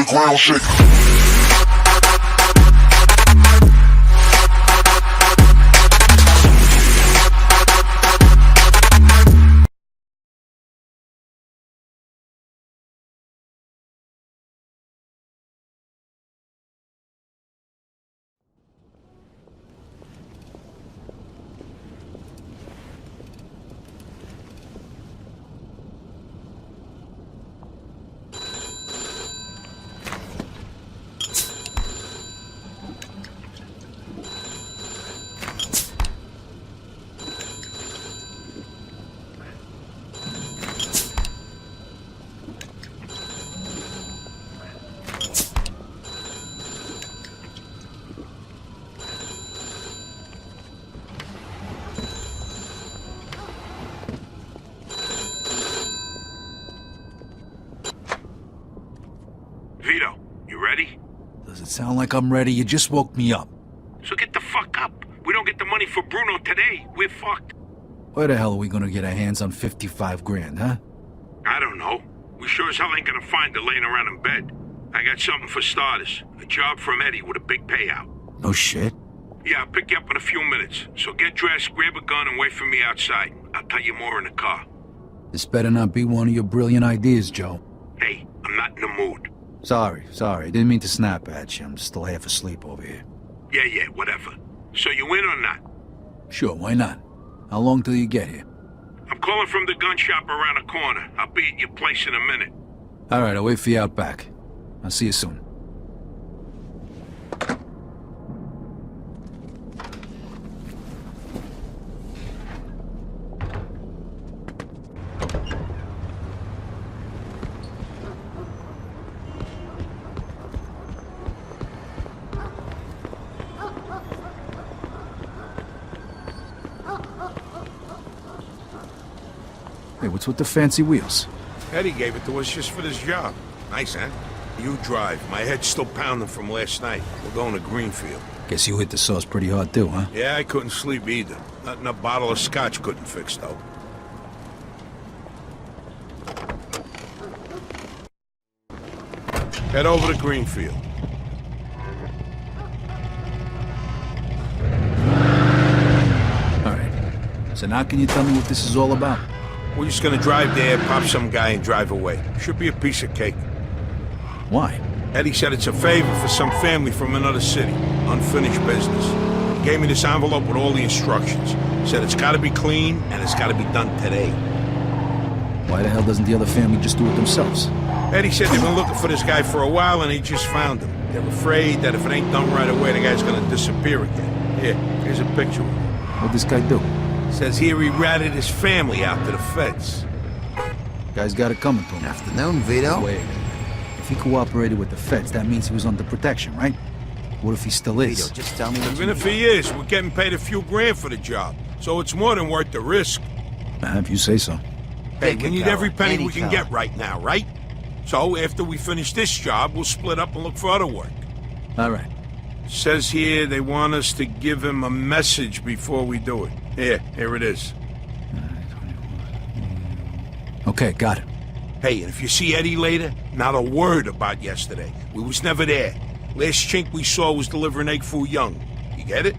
the ground shake. Vito, you ready? Does it sound like I'm ready? You just woke me up. So get the fuck up. We don't get the money for Bruno today, we're fucked. Where the hell are we gonna get our hands on 55 grand, huh? I don't know. We sure as hell ain't gonna find it laying around in bed. I got something for starters. A job from Eddie with a big payout. No shit. Yeah, I'll pick you up in a few minutes. So get dressed, grab a gun, and wait for me outside. I'll tell you more in the car. This better not be one of your brilliant ideas, Joe. Hey, I'm not in the mood. Sorry. Didn't mean to snap at you. I'm still half asleep over here. Yeah, whatever. So you in or not? Sure, why not? How long till you get here? I'm calling from the gun shop around the corner. I'll be at your place in a minute. All right, I'll wait for you out back. I'll see you soon. Hey, what's with the fancy wheels? Eddie gave it to us just for this job. Nice, huh? You drive. My head's still pounding from last night. We're going to Greenfield. Guess you hit the sauce pretty hard too, huh? Yeah, I couldn't sleep either. Nothing a bottle of scotch couldn't fix, though. Head over to Greenfield. All right. So now can you tell me what this is all about? We're just gonna drive there, pop some guy, and drive away. Should be a piece of cake. Why? Eddie said it's a favor for some family from another city. Unfinished business. He gave me this envelope with all the instructions. Said it's gotta be clean, and it's gotta be done today. Why the hell doesn't the other family just do it themselves? Eddie said they've been looking for this guy for a while, and he just found him. They're afraid that if it ain't done right away, the guy's gonna disappear again. Here, here's a picture of him. What'd this guy do? Says here he ratted his family out to the feds. Guy's got it coming to him. Afternoon, Vito. Wait. If he cooperated with the feds, that means he was under protection, right? What if he still is? Vito, just tell me what Even you if he is, we're getting paid a few grand for the job. So it's more than worth the risk. If you say so. Hey, Pick we a need color, every penny any we can color. get right now, right? So after we finish this job, we'll split up and look for other work. All right. Says here they want us to give him a message before we do it. Here it is. Okay, got it. Hey, and if you see Eddie later, not a word about yesterday. We was never there. Last chink we saw was delivering egg foo young. You get it?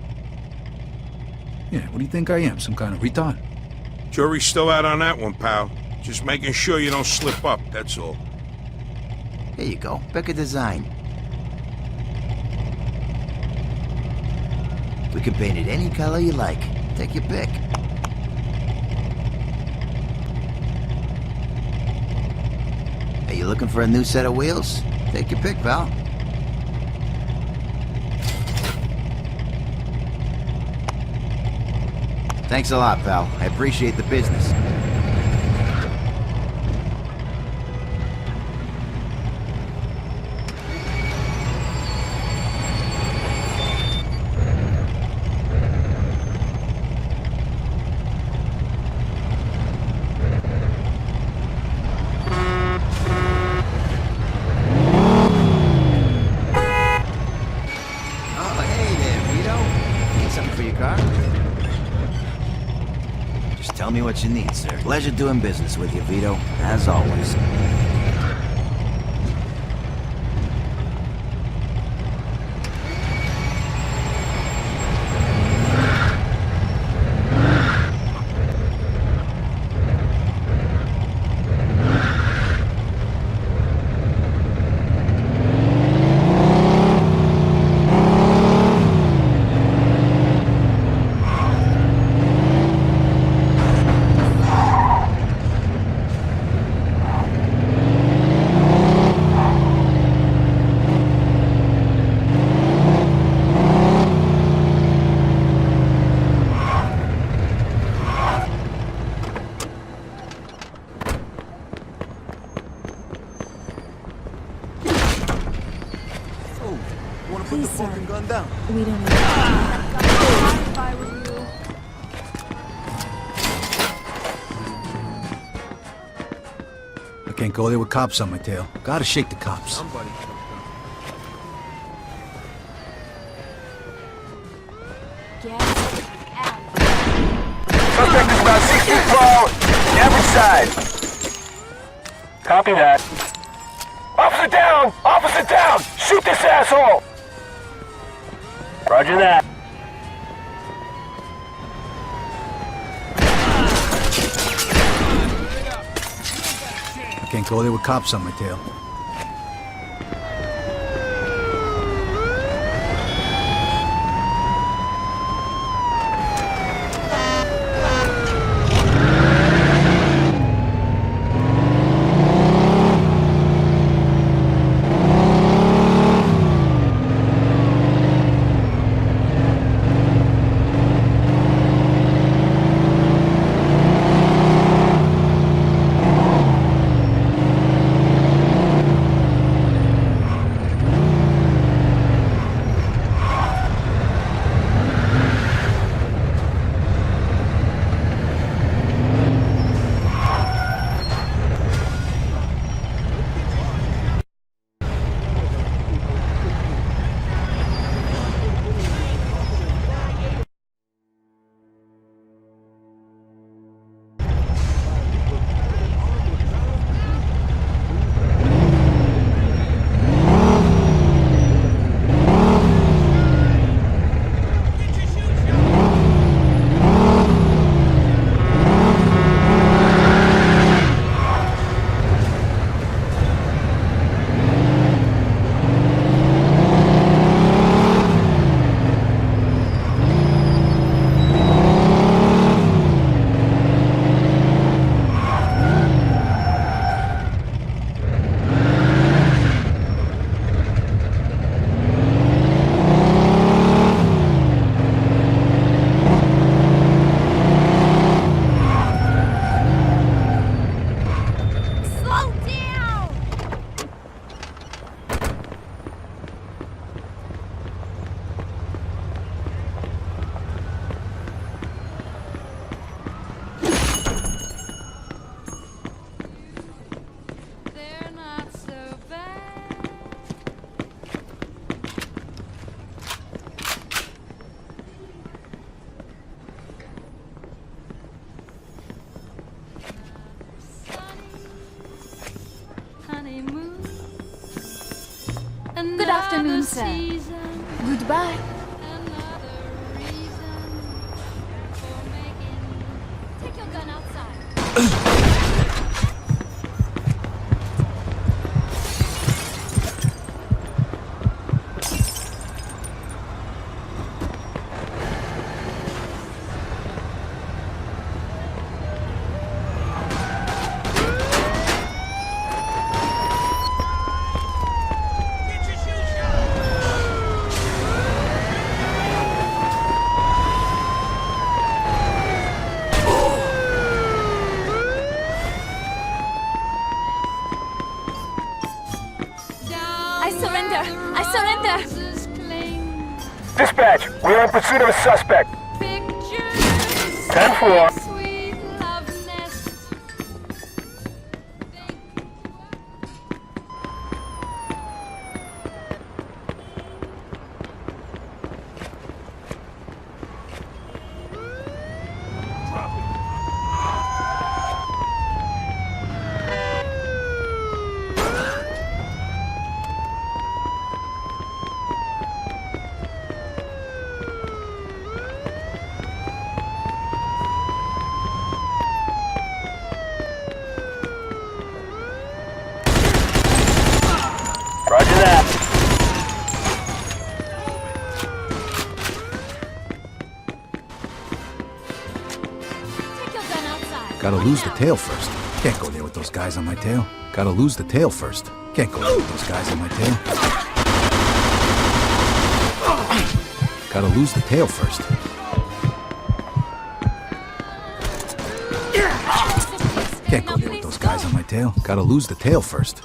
Yeah, what do you think I am? Some kind of retard? Jury's still out on that one, pal. Just making sure you don't slip up, that's all. Here you go. Pick a design. We can paint it any color you like. Take your pick. Are you looking for a new set of wheels? Take your pick, pal. Thanks a lot, pal. I appreciate the business. Oh, hey there, Vito. Need something for your car? Just tell me what you need, sir. Pleasure doing business with you, Vito, as always. Please, sir. gun down. We don't need that. If I were you. I can't go there with cops on my tail. Gotta shake the cops. Somebody. Get out. Suspect is about 6 feet tall, average size. Copy that. Officer down! Officer down! Shoot this asshole! Roger that. I can't go there with cops on my tail. Slow down! They're not so bad. Honeymoon. Good afternoon, sir. Goodbye. Take your gun outside. I surrender. I surrender. Dispatch, we are in pursuit of a suspect. 10-4. Roger that. Take your gun outside. Gotta lose the tail first. Can't go there with those guys on my tail. Gotta lose the tail first. Can't go there with those guys on my tail. Gotta lose the tail first. Can't go there with those guys on my tail. Gotta lose the tail first.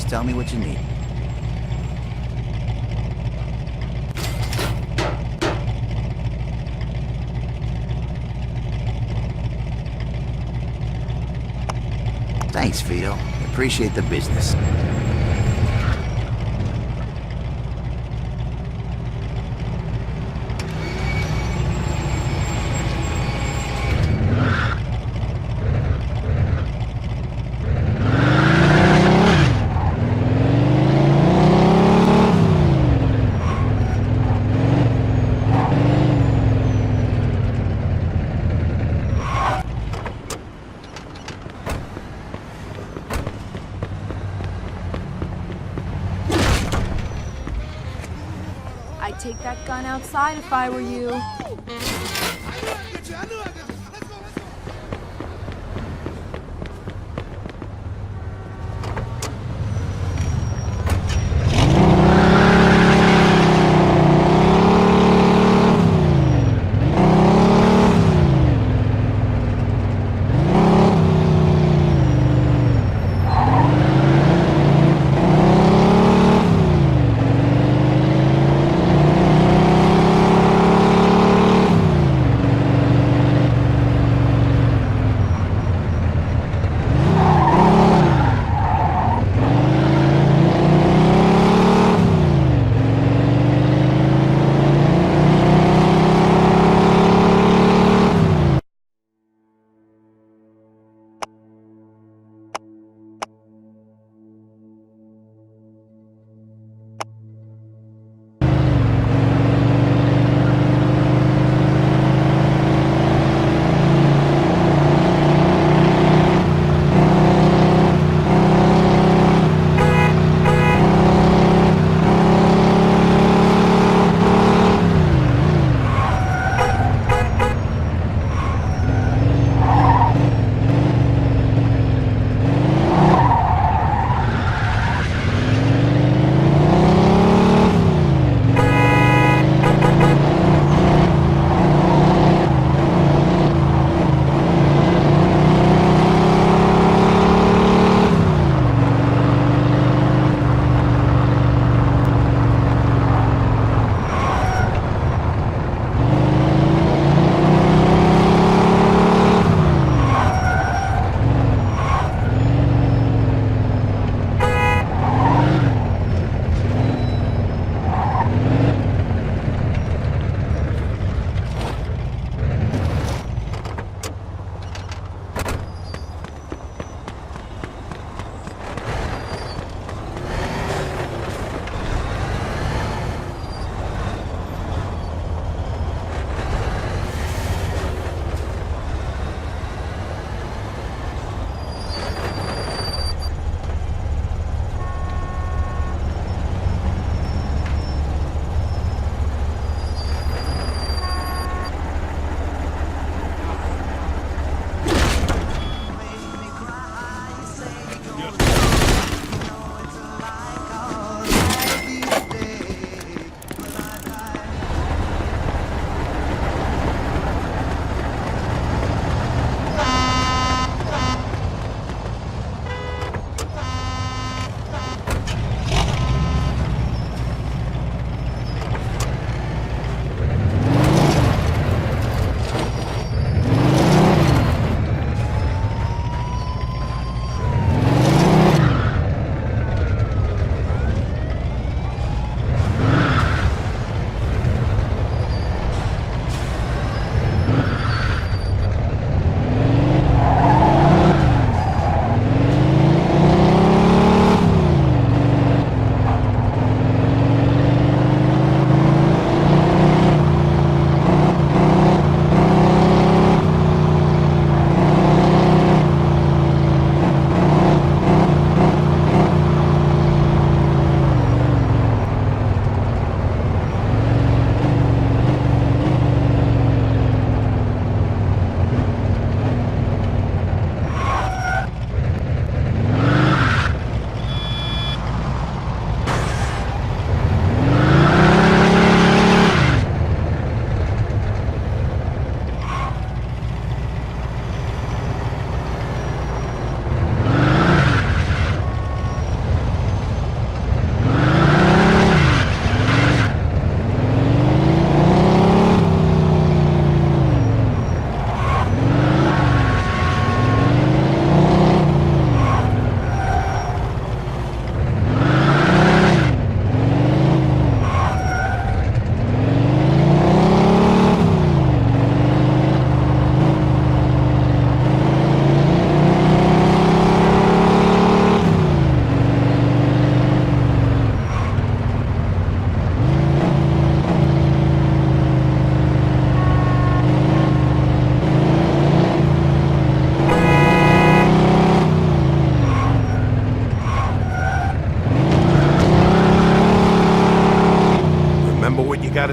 Just tell me what you need. Thanks, Vito. Appreciate the business. I'd take that gun outside if I were you.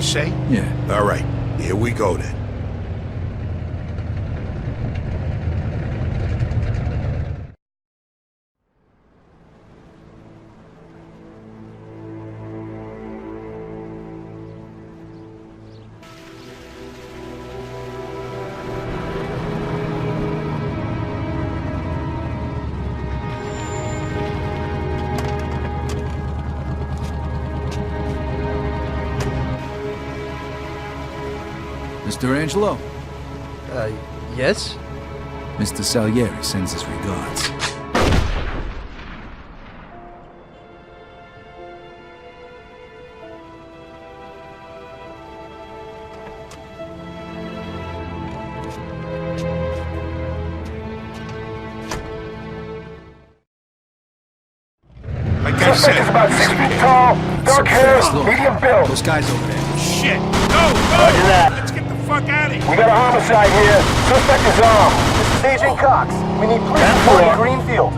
to say? Yeah. All right, here we go then. Mr. Angelo, Yes? Mr. Salieri sends his regards. Like I Suspect is said, about 6 feet tall, dark hair, Look, medium build. those guys over there. shit! Go! Roger that. Let's get the fuck out of here! We got a homicide here. Suspect is armed. This is Agent Cox. We need police 40 Greenfield.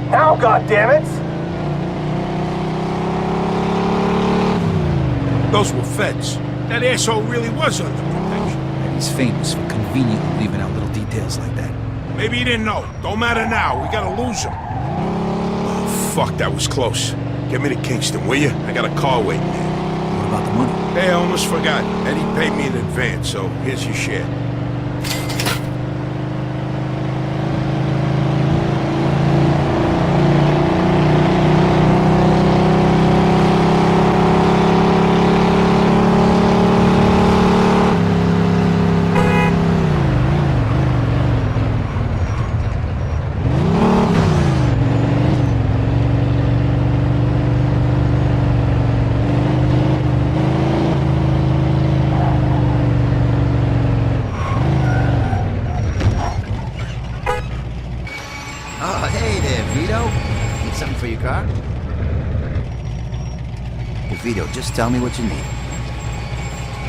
Now, goddammit! Those were feds. That asshole really was under protection. He's famous for conveniently leaving out little details like that. Maybe he didn't know. Don't matter now. We gotta lose him. Oh, fuck, that was close. Get me to Kingston, will you? I got a car waiting there. What about the money? Hey, I almost forgot. Eddie paid me in advance, so here's your share. Oh, hey there, Vito. Need something for your car? Hey, Vito, just tell me what you need.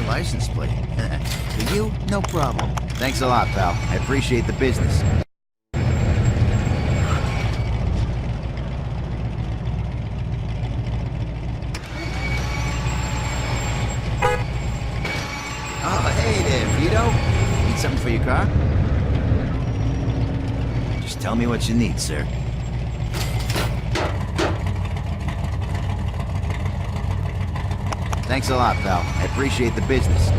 A license plate. For you, no problem. Thanks a lot, pal. I appreciate the business. Oh, hey there, Vito. Need something for your car? Just tell me what you need, sir. Thanks a lot, pal. I appreciate the business.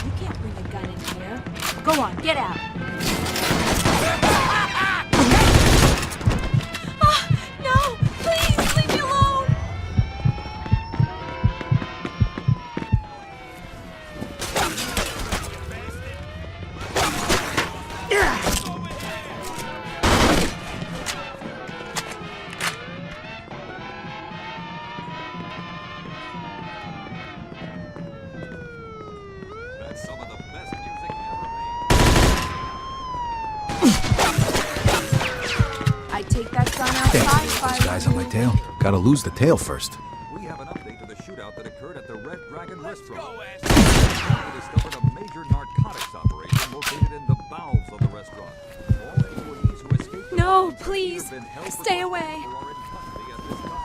You can't bring a gun in here. Go on, get out. No! Please, leave me alone! That's some of the best music ever made. I'd take that gun Can't outside believe if I those guys were on my you. tail. Gotta lose the tail first. We have an update to the shootout that occurred at the Red Dragon restaurant. We discovered a major narcotics operation located in the bowels of the restaurant. All employees who escaped the No, violence please, have been held for stay questioning away. or are in custody at this time.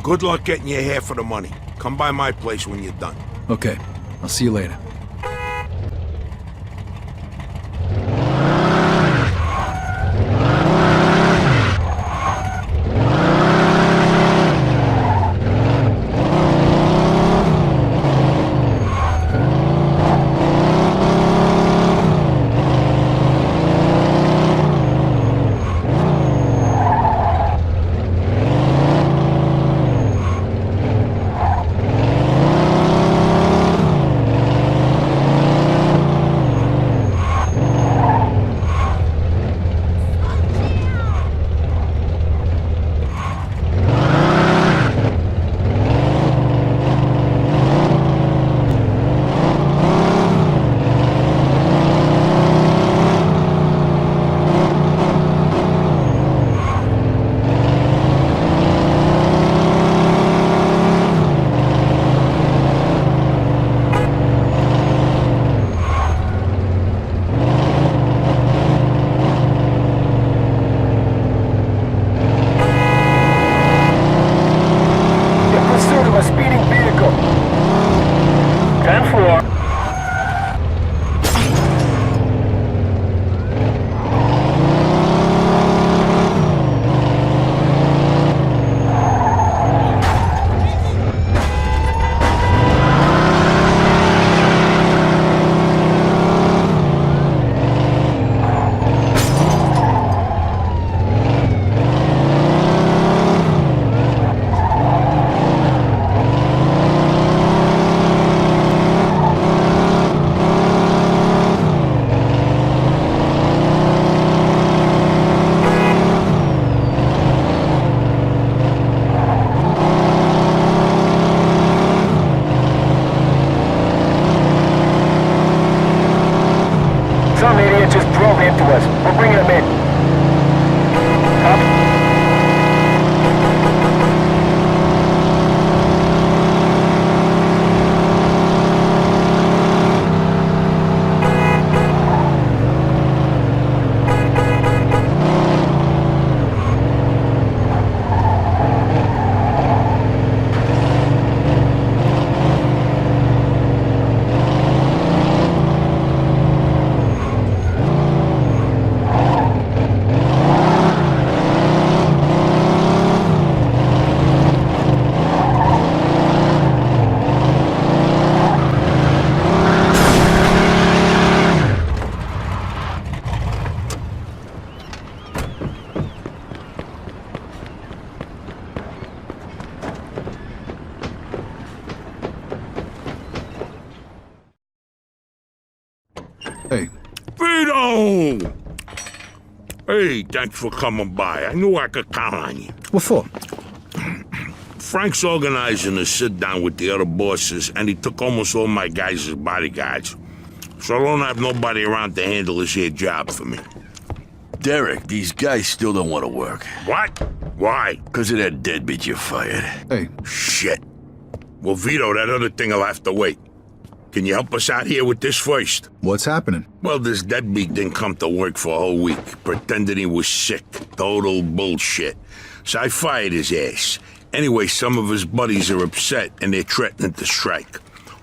Good luck getting your half of the money. Come by my place when you're done. Okay, I'll see you later. Hey. Vito! Hey, thanks for coming by. I knew I could count on you. What for? Frank's organizing a sit-down with the other bosses, and he took almost all my guys as bodyguards. So I don't have nobody around to handle this here job for me. Derek, these guys still don't want to work. What? Why? Because of that deadbeat you fired. Hey. Shit. Well, Vito, that other thing will have to wait. Can you help us out here with this first? What's happening? Well, this deadbeat didn't come to work for a whole week, pretending he was sick. Total bullshit. So I fired his ass. Anyway, some of his buddies are upset, and they're threatening to strike.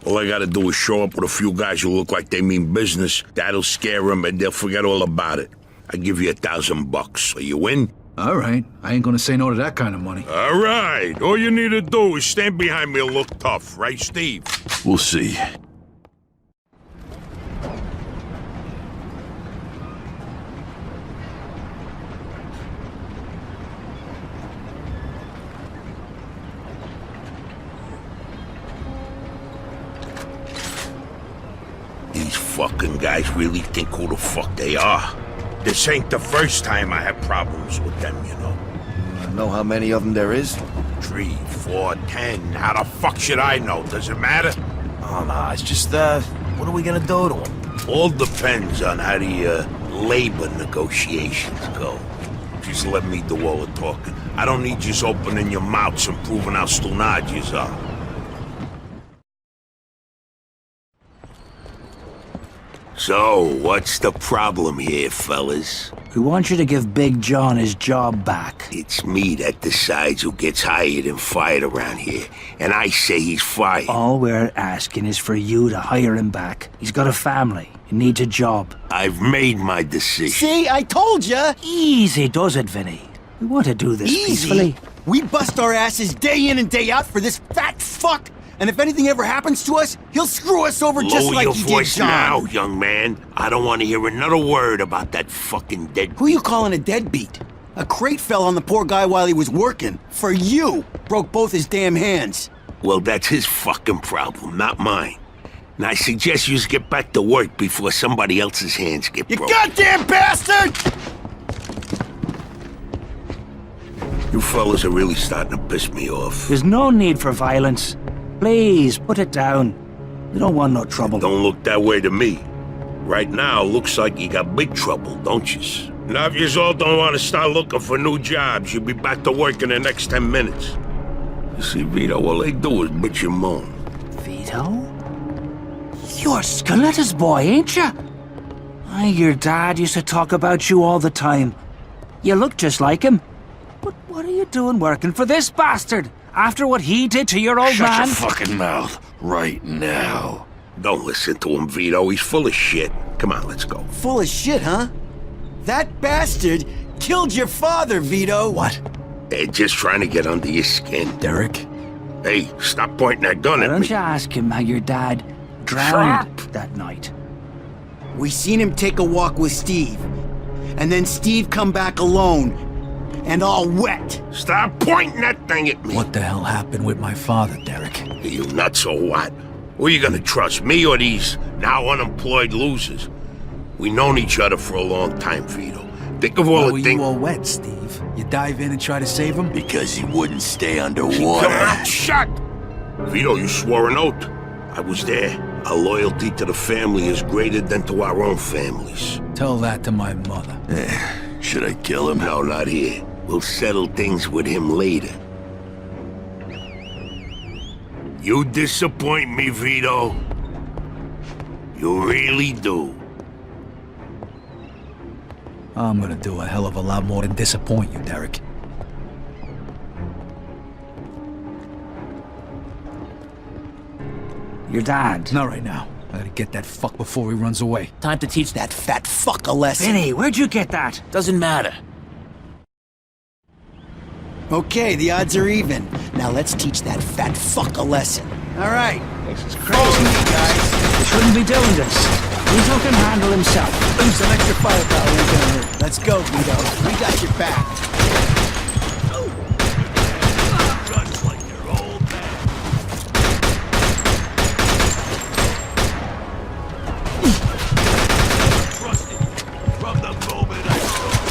All I gotta do is show up with a few guys who look like they mean business. That'll scare them, and they'll forget all about it. I give you $1,000. Are you in? All right. I ain't gonna say no to that kind of money. All right. All you need to do is stand behind me and look tough, right, Steve? We'll see. These fucking guys really think who the fuck they are. This ain't the first time I have problems with them, you know. Know how many of them there is? 3, 4, 10. How the fuck should I know? Does it matter? Oh, no, it's just, what are we gonna do to them? All depends on how the, labor negotiations go. Just let me do all the talking. I don't need you opening your mouths and proving how stunad yous are. So, what's the problem here, fellas? We want you to give Big John his job back. It's me that decides who gets hired and fired around here. And I say he's fired. All we're asking is for you to hire him back. He's got a family. He needs a job. I've made my decision. See, I told ya! Easy does it, Vinny. We want to do this peacefully. We bust our asses day in and day out for this fat fuck! And if anything ever happens to us, he'll screw us over just like he did John. Lower your voice now, young man. I don't want to hear another word about that fucking dead... Who you calling a deadbeat? A crate fell on the poor guy while he was working. For you! Broke both his damn hands. Well, that's his fucking problem, not mine. And I suggest you get back to work before somebody else's hands get broken. You goddamn bastard! You fellas are really starting to piss me off. There's no need for violence. Please, put it down. We don't want no trouble. Don't look that way to me. Right now, looks like you got big trouble, don't you? Now, if you all don't want to start looking for new jobs, you'll be back to work in the next 10 minutes. You see, Vito, all they do is bitch and moan. Vito? You're Scoletta's boy, ain't you? Your dad used to talk about you all the time. You look just like him. But what are you doing working for this bastard? After what he did to your old man? Shut your fucking mouth right now. Don't listen to him, Vito. He's full of shit. Come on, let's go. Full of shit, huh? That bastard killed your father, Vito. What? They're just trying to get under your skin. Derek? Hey, stop pointing that gun Why at don't me. you ask him how your dad drowned that night? We seen him take a walk with Steve. And then Steve come back alone. And all wet. Stop pointing that thing at me. What the hell happened with my father, Derek? You nuts or what? Who are you gonna trust, me or these now unemployed losers? We known each other for a long time, Vito. Think of all Why the were things... you all wet, Steve? You dive in and try to save him? Because he wouldn't stay Come underwater. out, shut! Vito, you swore an oath. I was there. Our loyalty to the family is greater than to our own families. Tell that to my mother. Should I kill him? No, not here. We'll settle things with him later. You disappoint me, Vito. You really do. I'm gonna do a hell of a lot more than disappoint you, Derek. Your dad. Not right now. I gotta get that fuck before he runs away. Time to teach that fat fuck a lesson. Vinny, where'd you get that? Doesn't matter. Okay, the odds are even. Now let's teach that fat fuck a lesson. All right. This is crazy. Follow me, guys. You shouldn't be doing this. Vito can handle himself. Some extra firepower ain't gonna hurt. Let's go, Vito. We got your back. Guns like your old man. Trusted from the moment I saw you.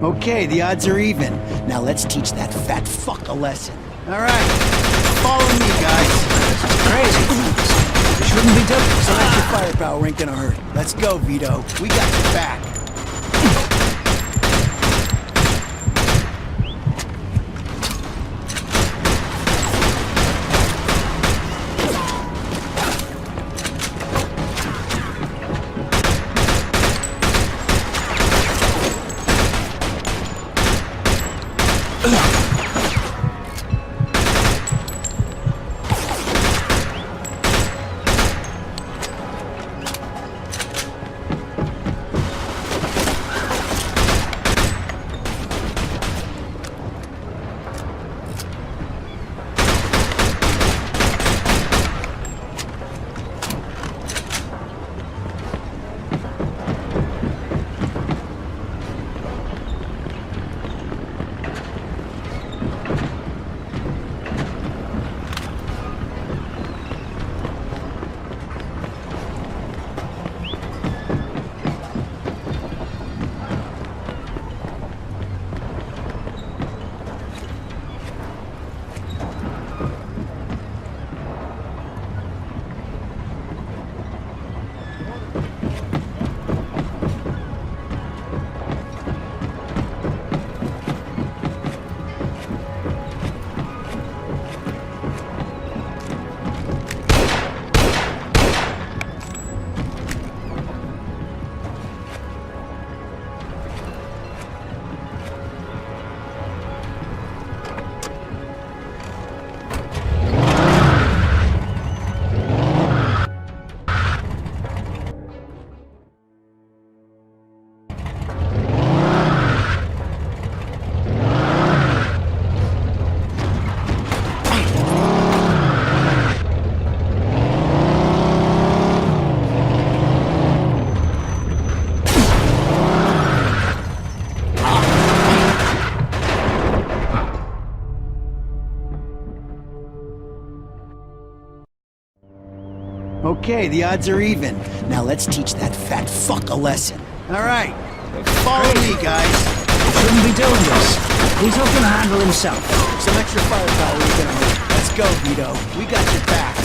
Okay, the odds are even. Now let's teach that fat fuck a lesson. All right. Follow me, guys. Crazy. You shouldn't be doing this. Some extra firepower ain't gonna hurt. Let's go, Vito. We got your back. Okay, the odds are even. Now let's teach that fat fuck a lesson. All right, follow me, guys. Shouldn't be doing this. He's not gonna handle himself. Some extra firepower is gonna hurt. Let's go, Vito. We got your back.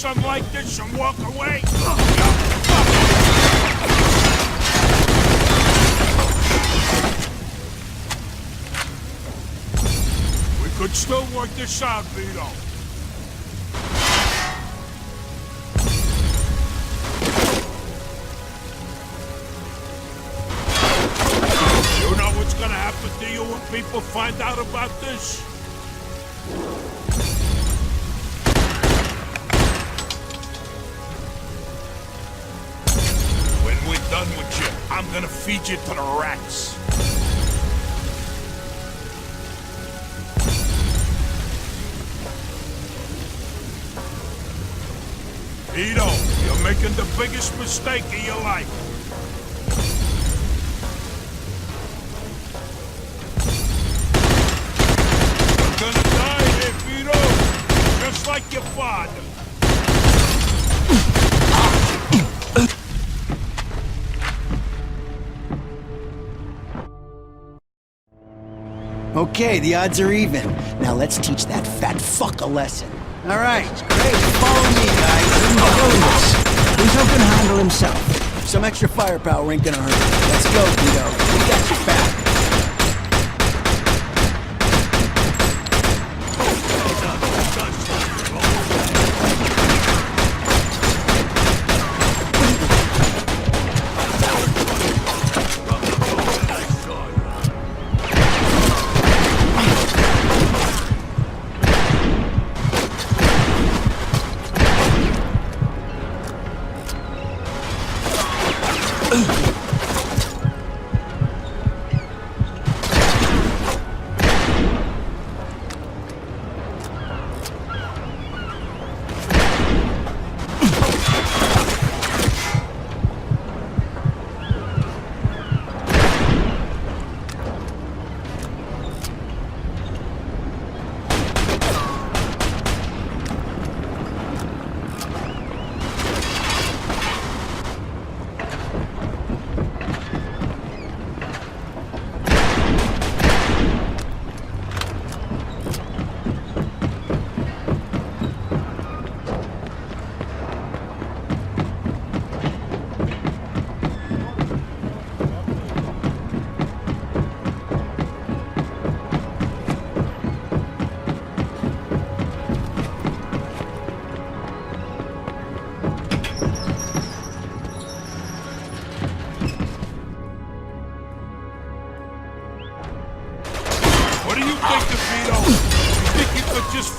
Something like this and walk away? We could still work this out, Vito. You know what's gonna happen to you when people find out about this? Done with you. I'm gonna feed you to the rats. Vito, you're making the biggest mistake of your life. You're gonna die here, Vito. Just like your father. Okay, the odds are even. Now let's teach that fat fuck a lesson. All right, great. Follow me, guys. He's not gonna handle himself. Some extra firepower ain't gonna hurt. Let's go, Vito. We got your back.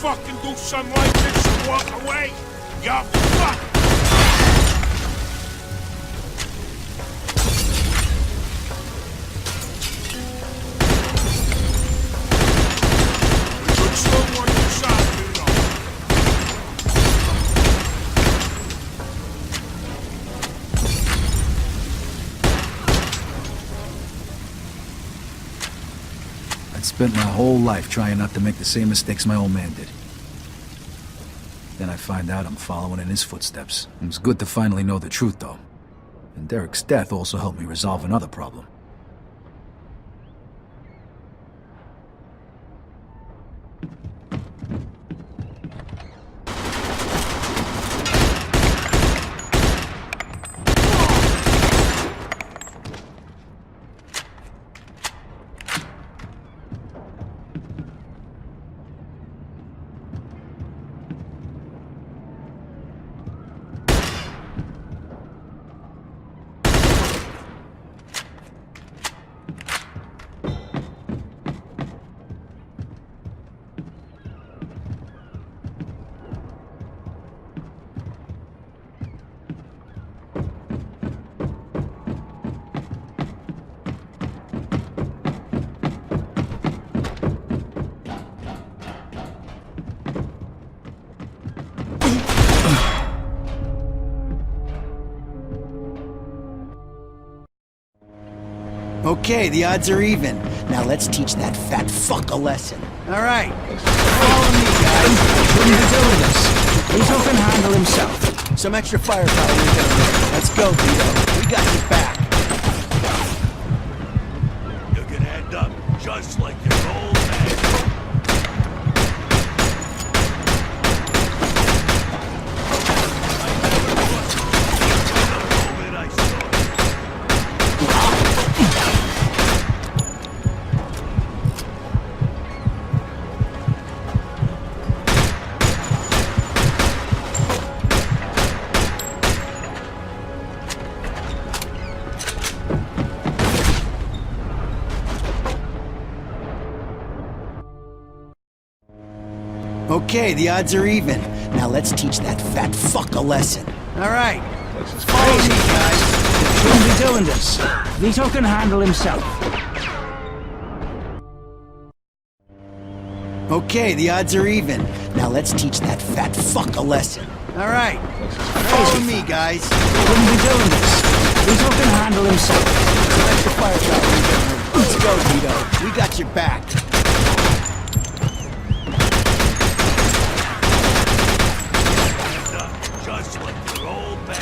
fucking do something like this and walk away, you're fucked! Put someone inside, you know. I'd spent my whole life trying not to make the same mistakes my old man did. Then I find out I'm following in his footsteps. It was good to finally know the truth, though. And Derek's death also helped me resolve another problem. Okay, the odds are even. Now let's teach that fat fuck a lesson. All right, follow me, guys. Shouldn't be doing this. Vito can handle himself. Some extra firepower we're gonna need. Let's go, Vito. We got your back. You can end up just like your old man. Okay, the odds are even. Now let's teach that fat fuck a lesson. All right, follow me, guys. Shouldn't be doing this. Vito can handle himself. Okay, the odds are even. Now let's teach that fat fuck a lesson. All right, follow me, guys. Shouldn't be doing this. Vito can handle himself. Some extra firepower we're gonna need. Let's go, Vito. We got your back. Just like your old man.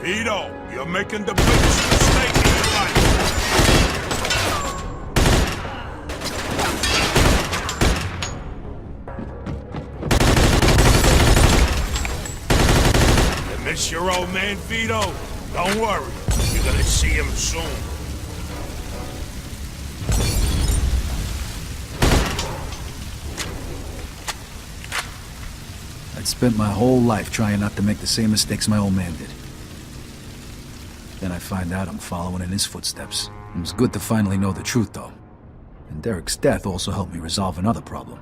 Vito, you're making the biggest mistake in your life. You miss your old man, Vito? Don't worry, you're gonna see him soon. I'd spent my whole life trying not to make the same mistakes my old man did. Then I find out I'm following in his footsteps. It was good to finally know the truth, though. And Derek's death also helped me resolve another problem.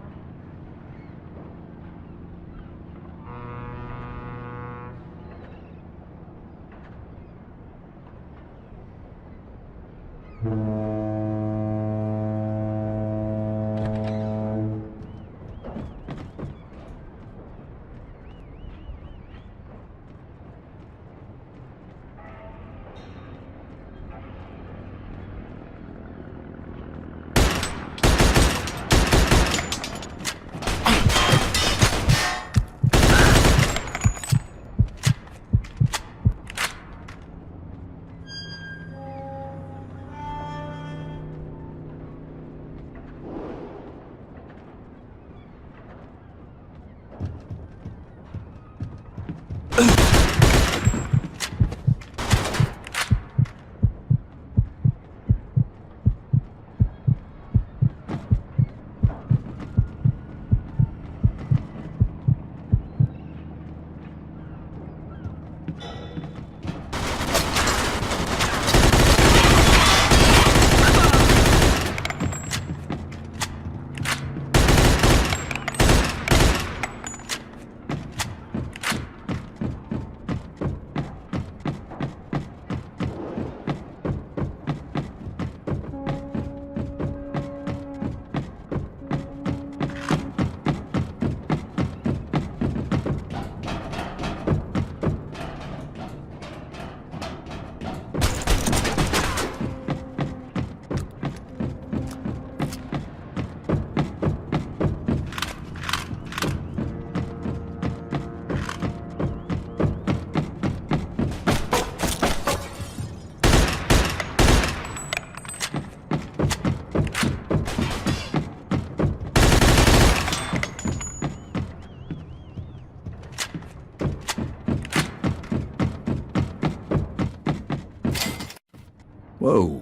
Whoa.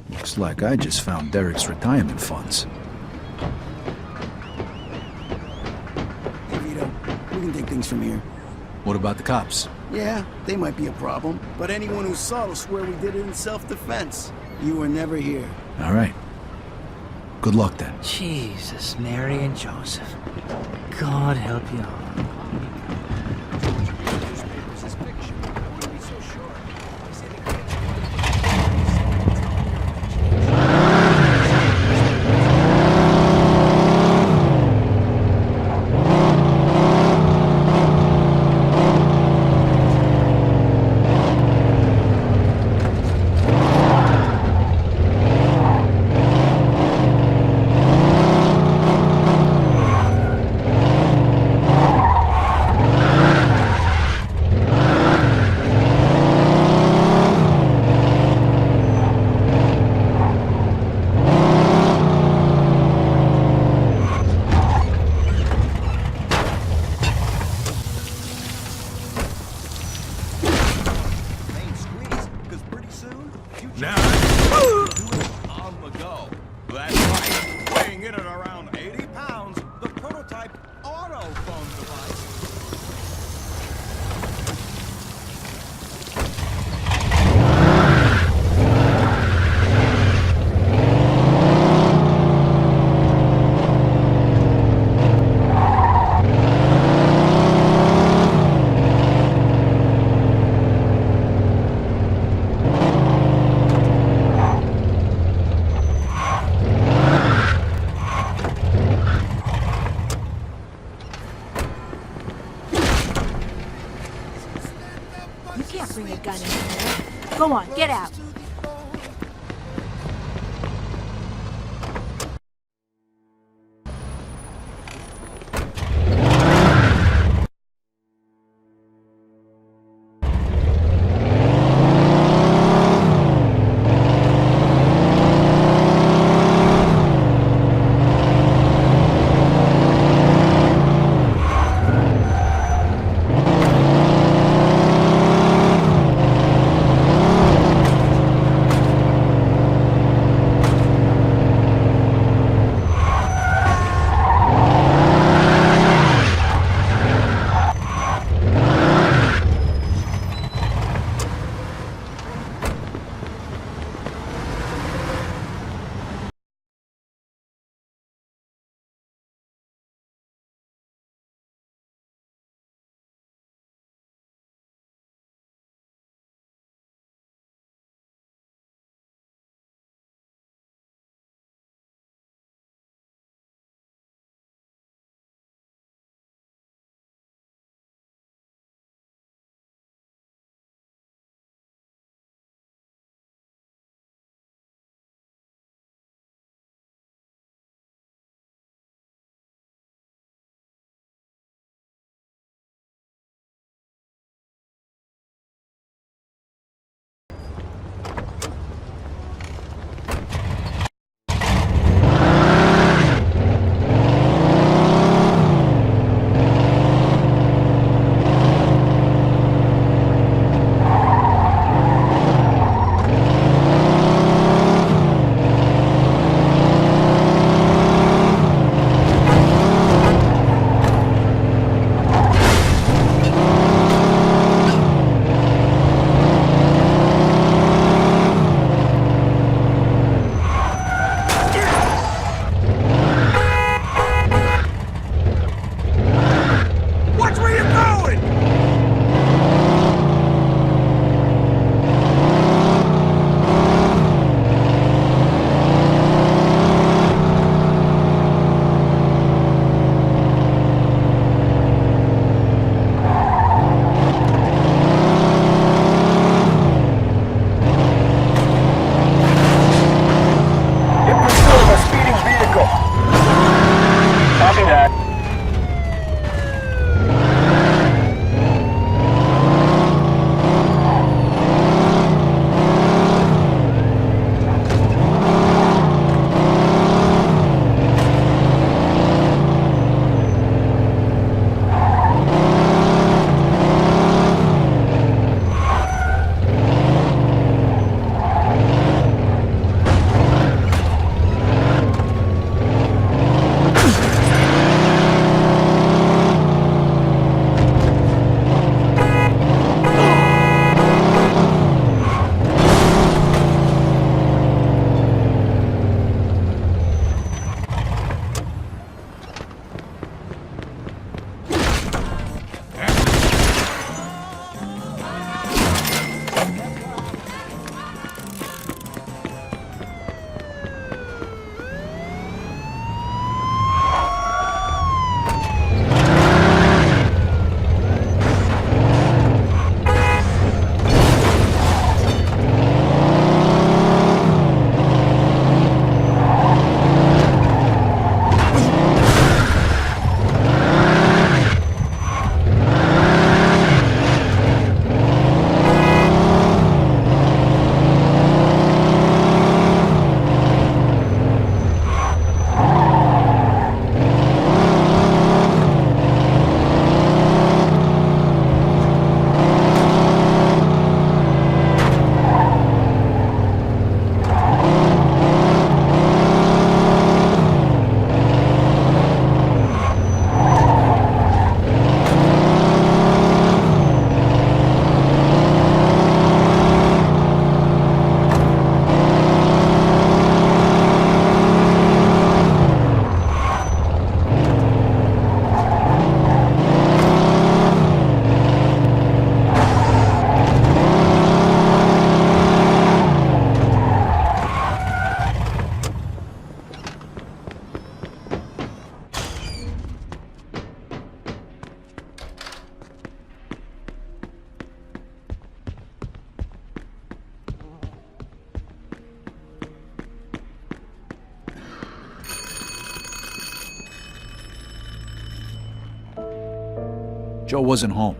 Looks like I just found Derek's retirement funds. Hey, Vito, we can take things from here. What about the cops? Yeah, they might be a problem, but anyone who saw will swear we did it in self-defense. You were never here. All right. Good luck then. Jesus, Mary and Joseph. God help you all. You can't bring a gun in here. Go on, get out. Joe wasn't home.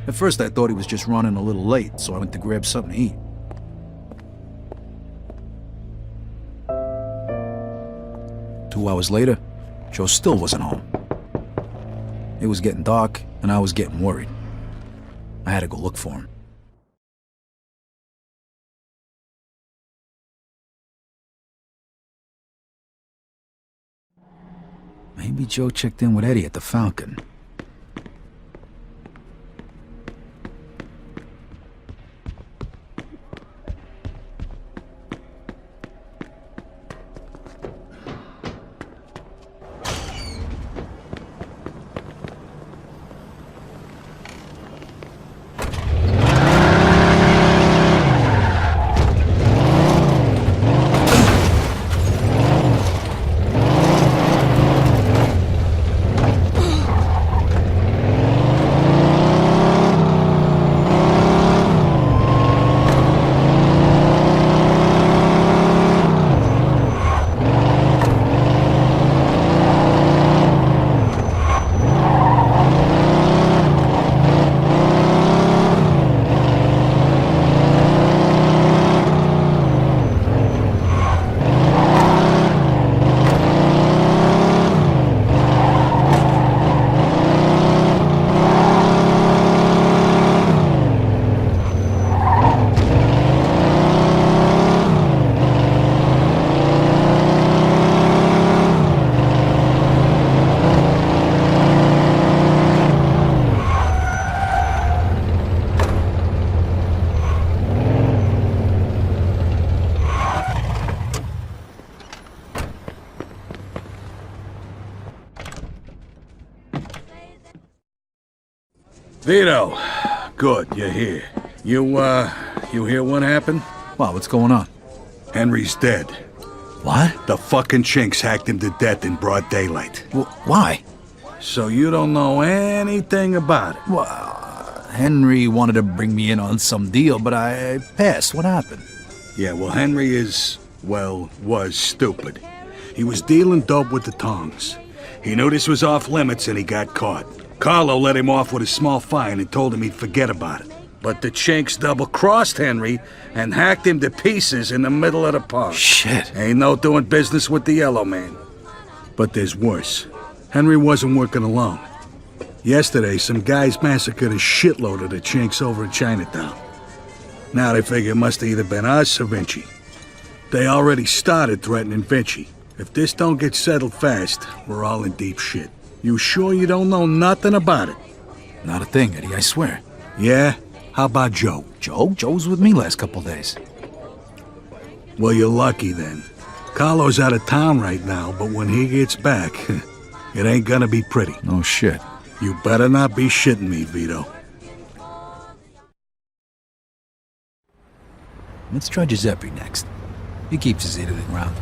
At first I thought he was just running a little late, so I went to grab something to eat. Two hours later, Joe still wasn't home. It was getting dark, and I was getting worried. I had to go look for him. Maybe Joe checked in with Eddie at the Falcon. Vito, good, you're here. You hear what happened? Wow, what's going on? Henry's dead. What? The fucking chinks hacked him to death in broad daylight. Why? So you don't know anything about it? Well, Henry wanted to bring me in on some deal, but I passed. What happened? Yeah, well, Henry was stupid. He was dealing dope with the tongs. He knew this was off limits and he got caught. Carlo let him off with a small fine and told him he'd forget about it. But the chinks double-crossed Henry and hacked him to pieces in the middle of the park. Shit. Ain't no doing business with the Yellow Man. But there's worse. Henry wasn't working alone. Yesterday, some guys massacred a shitload of the chinks over in Chinatown. Now they figure it must have either been us or Vinci. They already started threatening Vinci. If this don't get settled fast, we're all in deep shit. You sure you don't know nothing about it? Not a thing, Eddie, I swear. Yeah? How about Joe? Joe? Joe's with me last couple days. Well, you're lucky then. Carlo's out of town right now, but when he gets back, it ain't gonna be pretty. No shit. You better not be shitting me, Vito. Let's try Giuseppe next. He keeps his ear to the ground.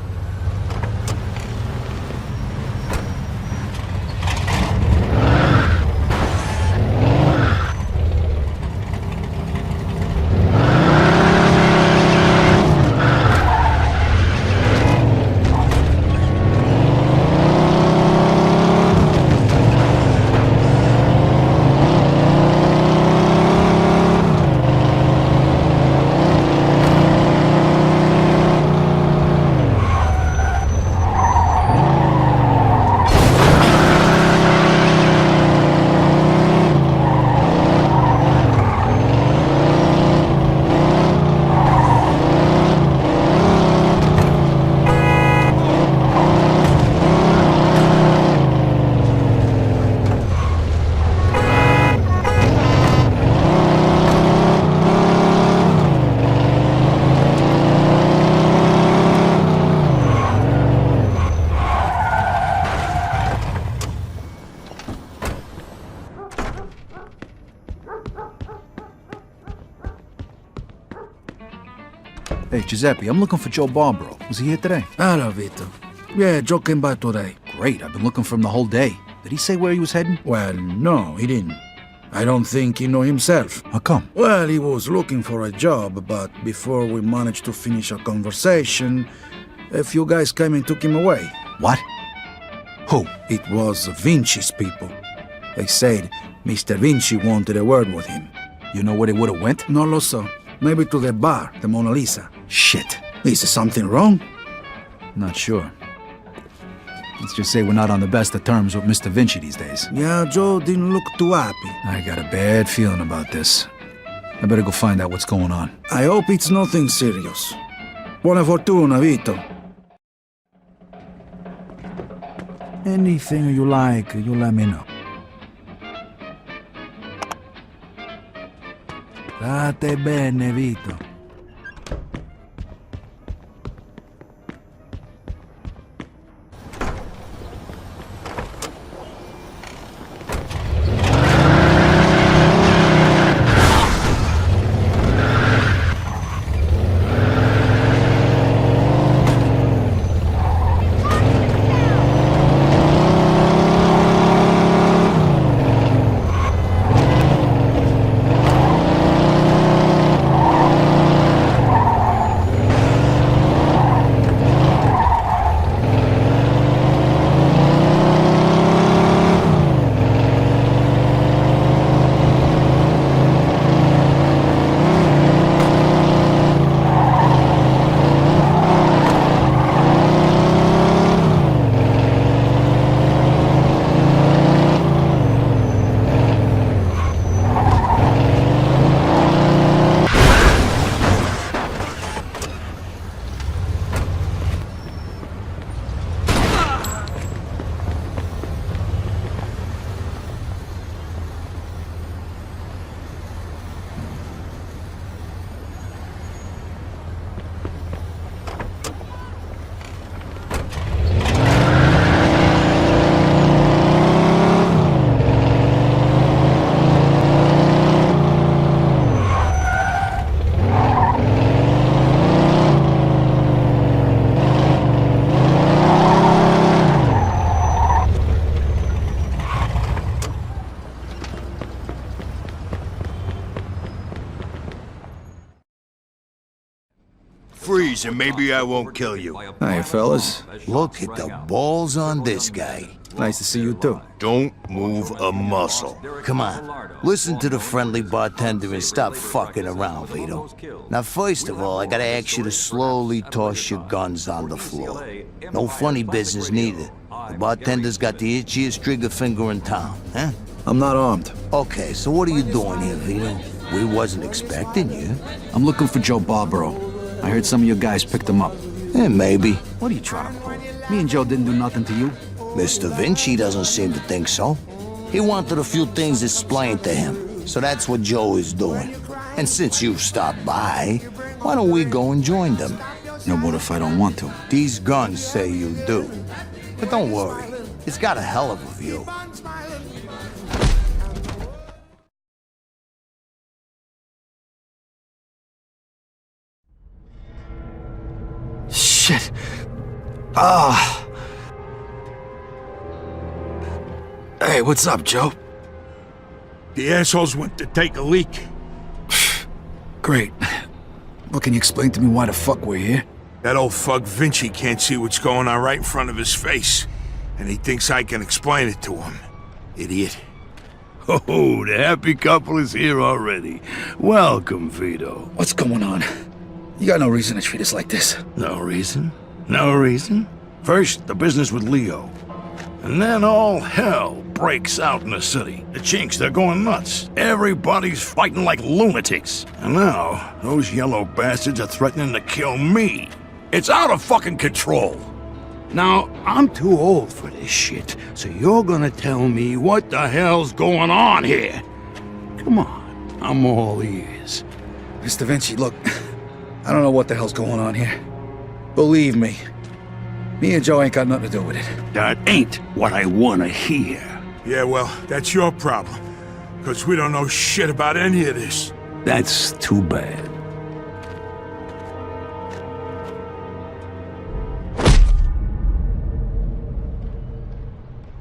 Hey, Giuseppe, I'm looking for Joe Barbaro. Was he here today? Hello, Vito. Yeah, Joe came by today. Great, I've been looking for him the whole day. Did he say where he was heading? Well, no, he didn't. I don't think he knew himself. How come? Well, he was looking for a job, but before we managed to finish our conversation, a few guys came and took him away. What? Who? It was Vinci's people. They said Mr. Vinci wanted a word with him. You know where they would've went? No lo so. Maybe to the bar, the Mona Lisa. Shit. Is something wrong? Not sure. Let's just say we're not on the best of terms with Mr. Vinci these days. Yeah, Joe didn't look too happy. I got a bad feeling about this. I better go find out what's going on. I hope it's nothing serious. Buona fortuna, Vito. Anything you like, you let me know. State bene, Vito. Freeze and maybe I won't kill you. Hi, fellas. Look at the balls on this guy. Nice to see you, too. Don't move a muscle. Come on, listen to the friendly bartender and stop fucking around, Vito. Now, first of all, I gotta ask you to slowly toss your guns on the floor. No funny business, neither. The bartender's got the itchiest trigger finger in town, huh? I'm not armed. Okay, so what are you doing here, Vito? We wasn't expecting you. I'm looking for Joe Barbaro. I heard some of you guys picked him up. Maybe. What are you trying to pull? Me and Joe didn't do nothing to you. Mr. Vinci doesn't seem to think so. He wanted a few things explained to him, so that's what Joe is doing. And since you've stopped by, why don't we go and join them? No, what if I don't want to? These guns say you do. But don't worry, it's got a hell of a view. Shit. Ah. Hey, what's up, Joe? The assholes went to take a leak. Great. Well, can you explain to me why the fuck we're here? That old fuck Vinci can't see what's going on right in front of his face. And he thinks I can explain it to him. Idiot. Oh, the happy couple is here already. Welcome, Vito. What's going on? You got no reason to treat us like this. No reason? No reason? First, the business with Leo. And then all hell breaks out in the city. The Chinks, they're going nuts. Everybody's fighting like lunatics. And now, those yellow bastards are threatening to kill me. It's out of fucking control. Now, I'm too old for this shit, so you're gonna tell me what the hell's going on here. Come on, I'm all ears. Mr. Vinci, look, I don't know what the hell's going on here. Believe me, me and Joe ain't got nothing to do with it. That ain't what I wanna hear. Yeah, well, that's your problem. Because we don't know shit about any of this. That's too bad.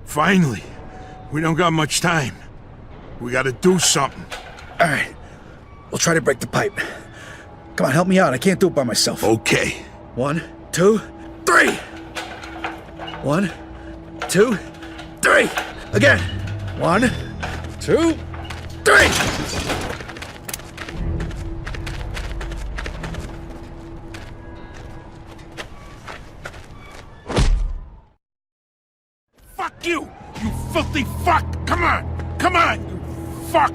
Finally. We don't got much time. We gotta do something. All right, we'll try to break the pipe. Come on, help me out. I can't do it by myself. Okay. 1, 2, 3. 1, 2, 3. Again. 1, 2, 3! Fuck you! You filthy fuck! Come on! Come on, you fuck!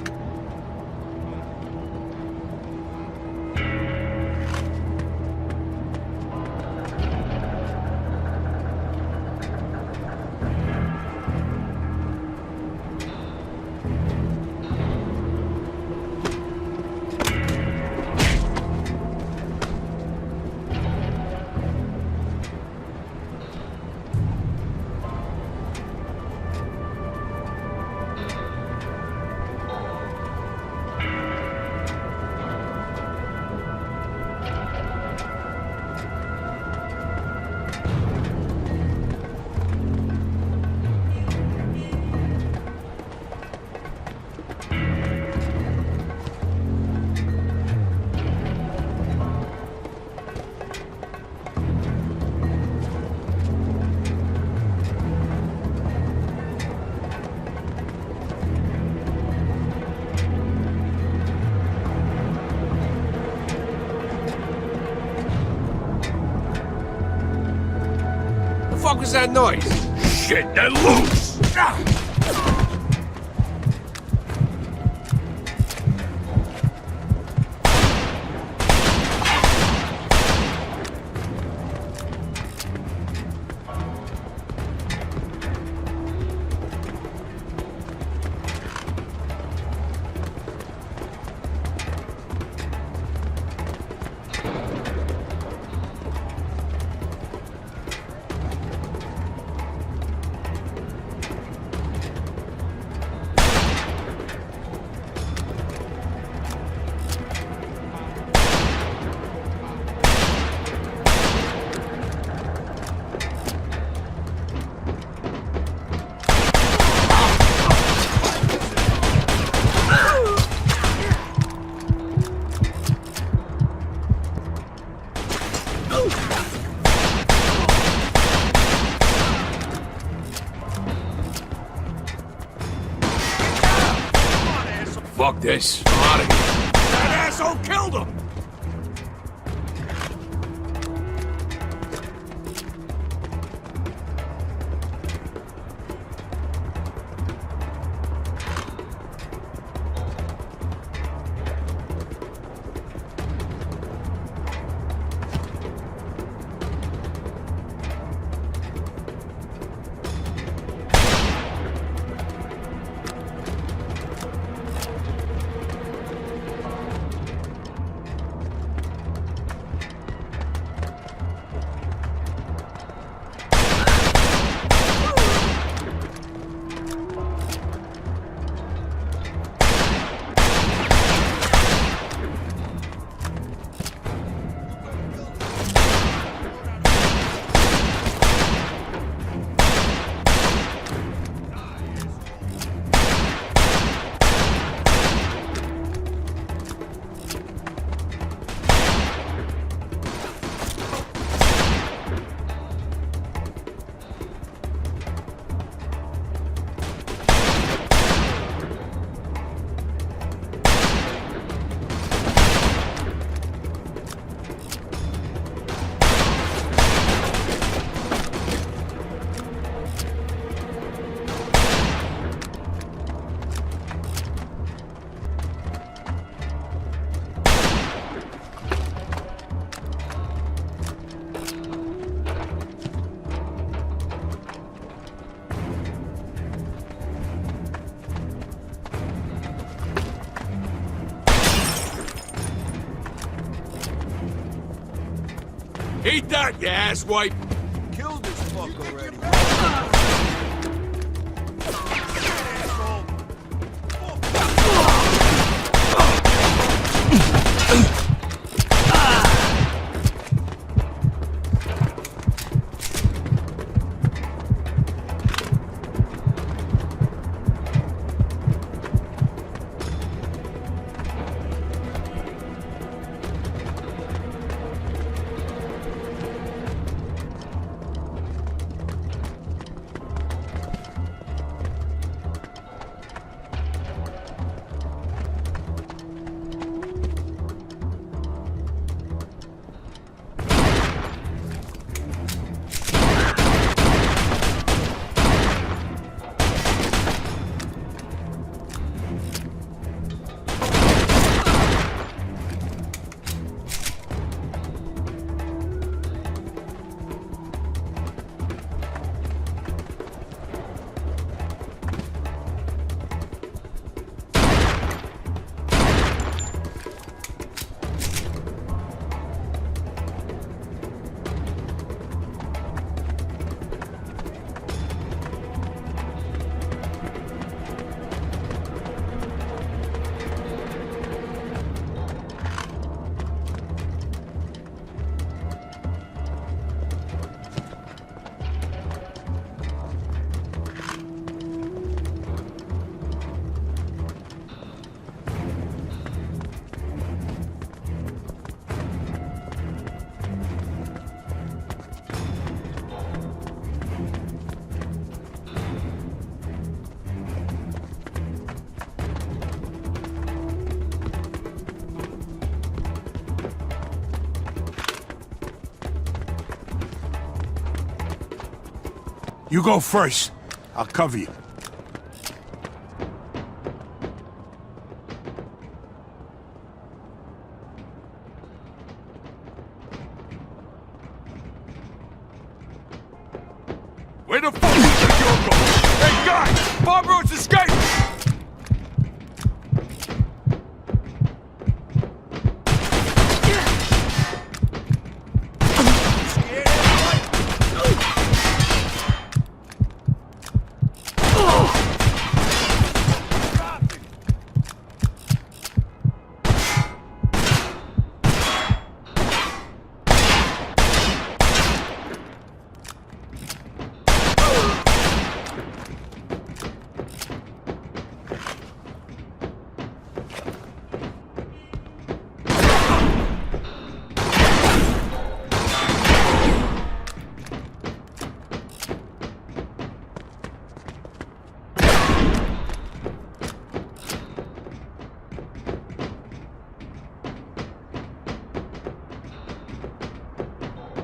The fuck was that noise? Shit, they're loose! Fuck this. I'm out of here. That asshole killed him! Eat that, you asswipe! Kill this fuck already. You go first. I'll cover you. Where the fuck is the Yoko? Hey, guys! Barbara's escaped!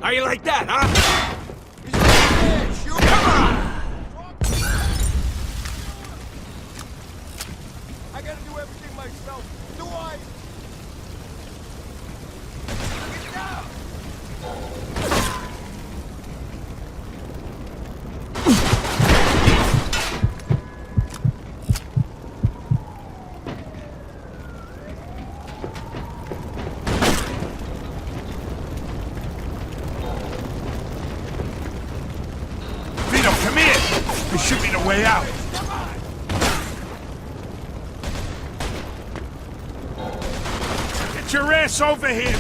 How you like that, huh? Come on! I gotta do everything myself. Do I? Get down! Come here! This should be the way out. Get your ass over here!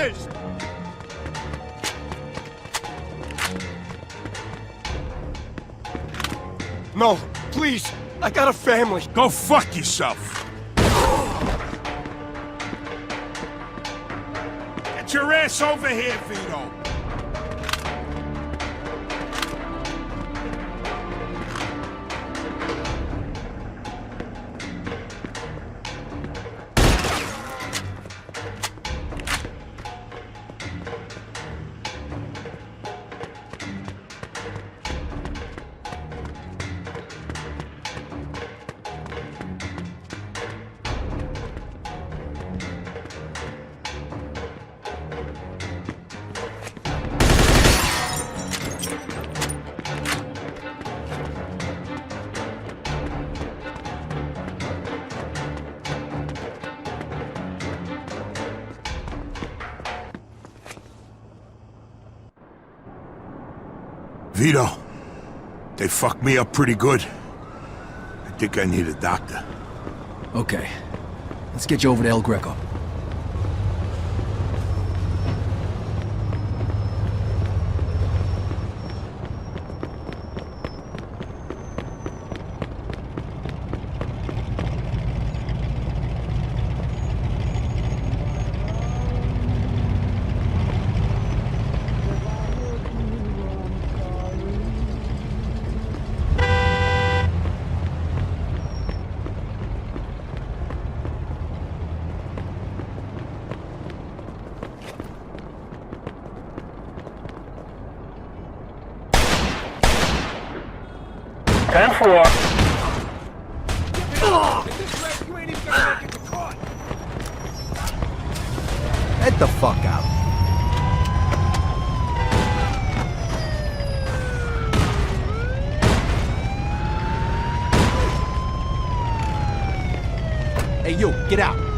is! No, please. I got a family. Go fuck yourself! Get your ass over here, Vito! Vito, they fucked me up pretty good. I think I need a doctor. Okay. Let's get you over to El Greco. Get the fuck out. Hey, you, get out.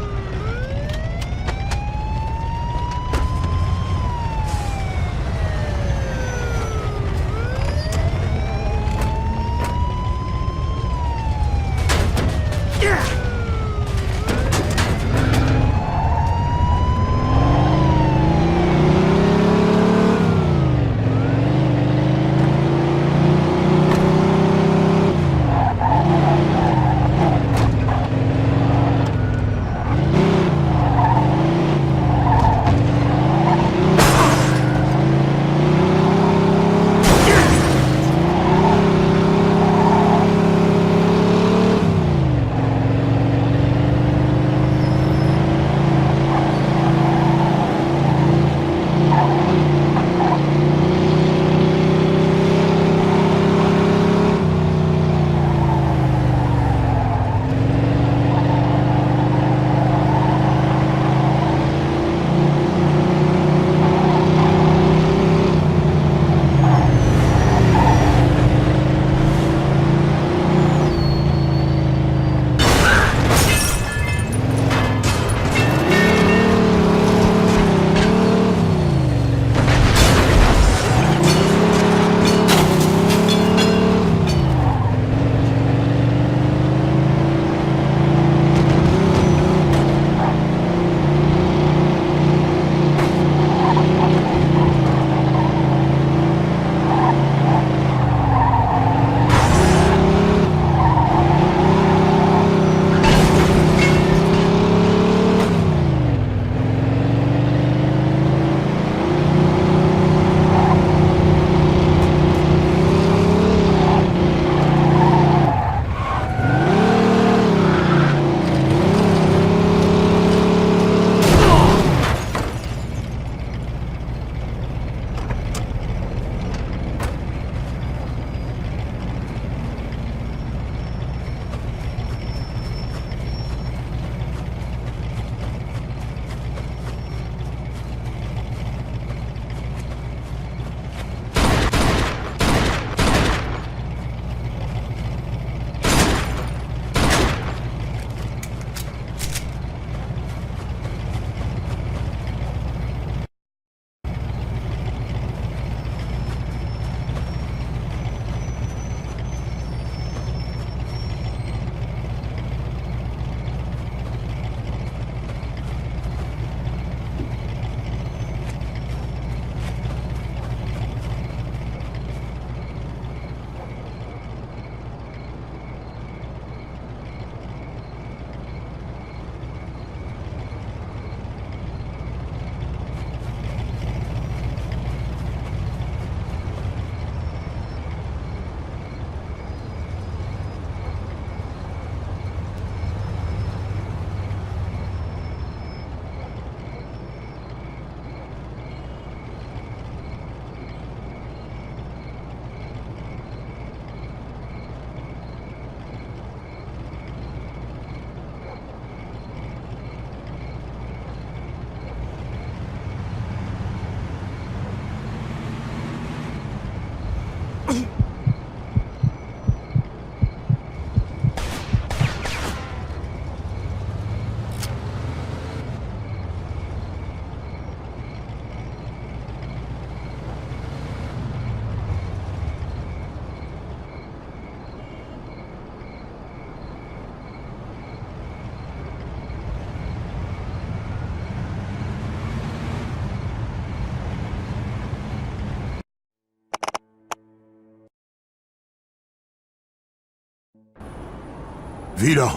Vito,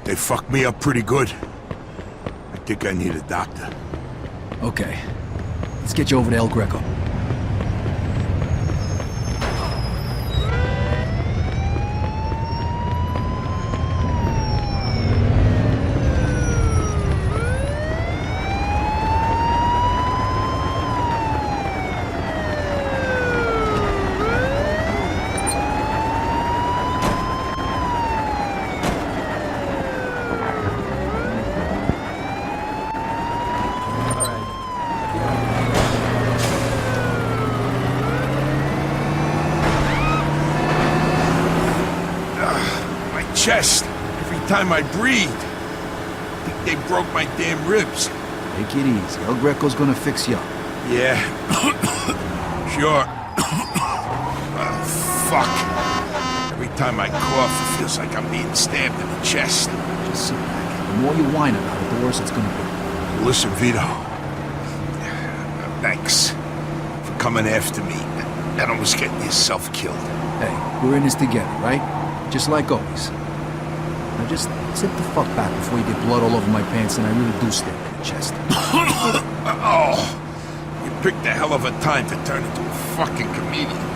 they fucked me up pretty good. I think I need a doctor. Okay. Let's get you over to El Greco. Chest. Every time I breathe. I think they broke my damn ribs. Take it easy. El Greco's gonna fix you up. Yeah. Sure. Fuck. Every time I cough, it feels like I'm being stabbed in the chest. Just sit back. The more you whine about it, the worse it's gonna be. Listen, Vito. Thanks for coming after me and almost getting yourself killed. Hey, we're in this together, right? Just like always. Now just sit the fuck back before you get blood all over my pants and I really do stab you in the chest. Oh, you picked a hell of a time to turn into a fucking comedian.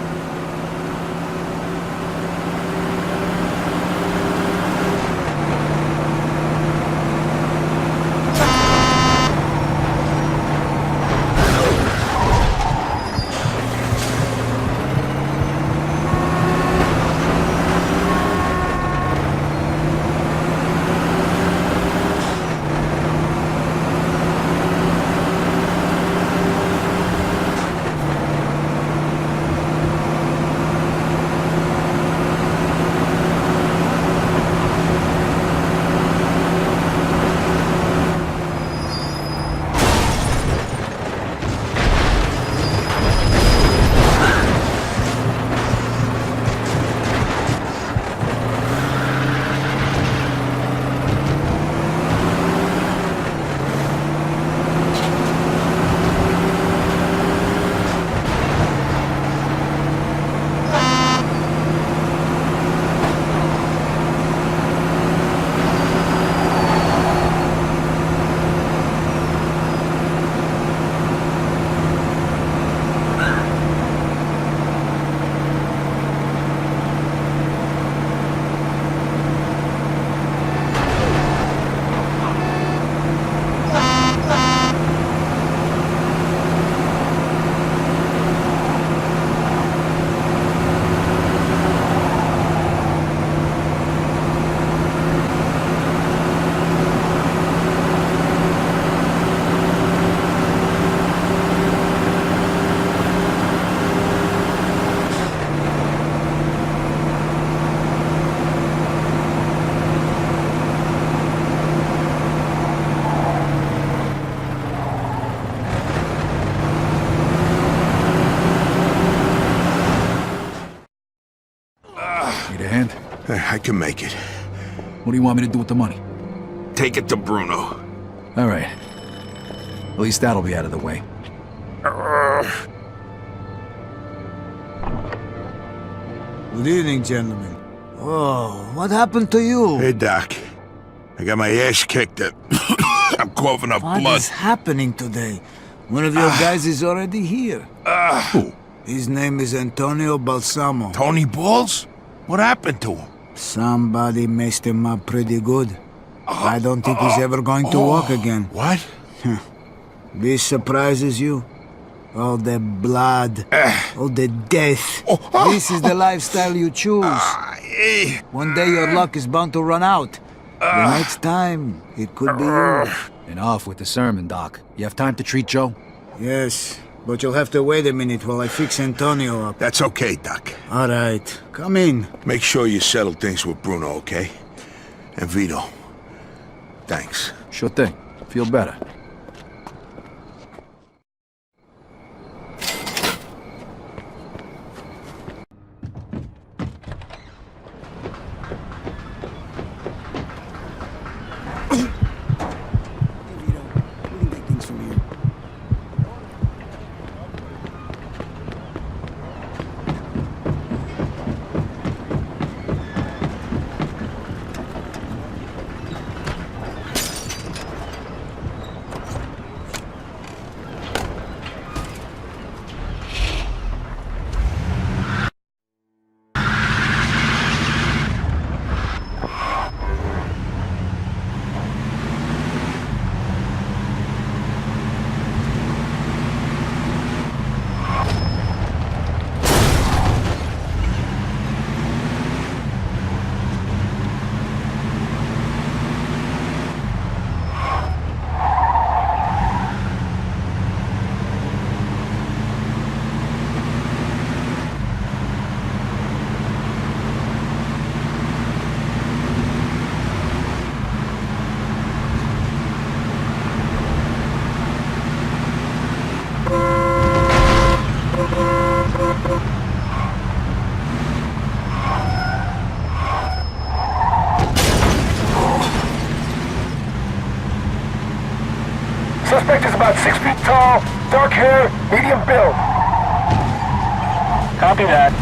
I can make it. What do you want me to do with the money? Take it to Bruno. All right. At least that'll be out of the way. Good evening, gentlemen. Oh, what happened to you? Hey, Doc. I got my ass kicked. I'm coughing up blood. What is happening today? One of your guys is already here. Who? His name is Antonio Balsamo. Tony Balls? What happened to him? Somebody messed him up pretty good. I don't think he's ever going to walk again. What? This surprises you? All the blood, all the death. This is the lifestyle you choose. One day your luck is bound to run out. The next time, it could be you. Enough with the sermon, Doc. You have time to treat Joe? Yes, but you'll have to wait a minute while I fix Antonio up. That's okay, Doc. All right, come in. Make sure you settle things with Bruno, okay? And Vito. Thanks. Sure thing. Feel better. Suspect is about 6 feet tall, dark hair, medium build. Copy that.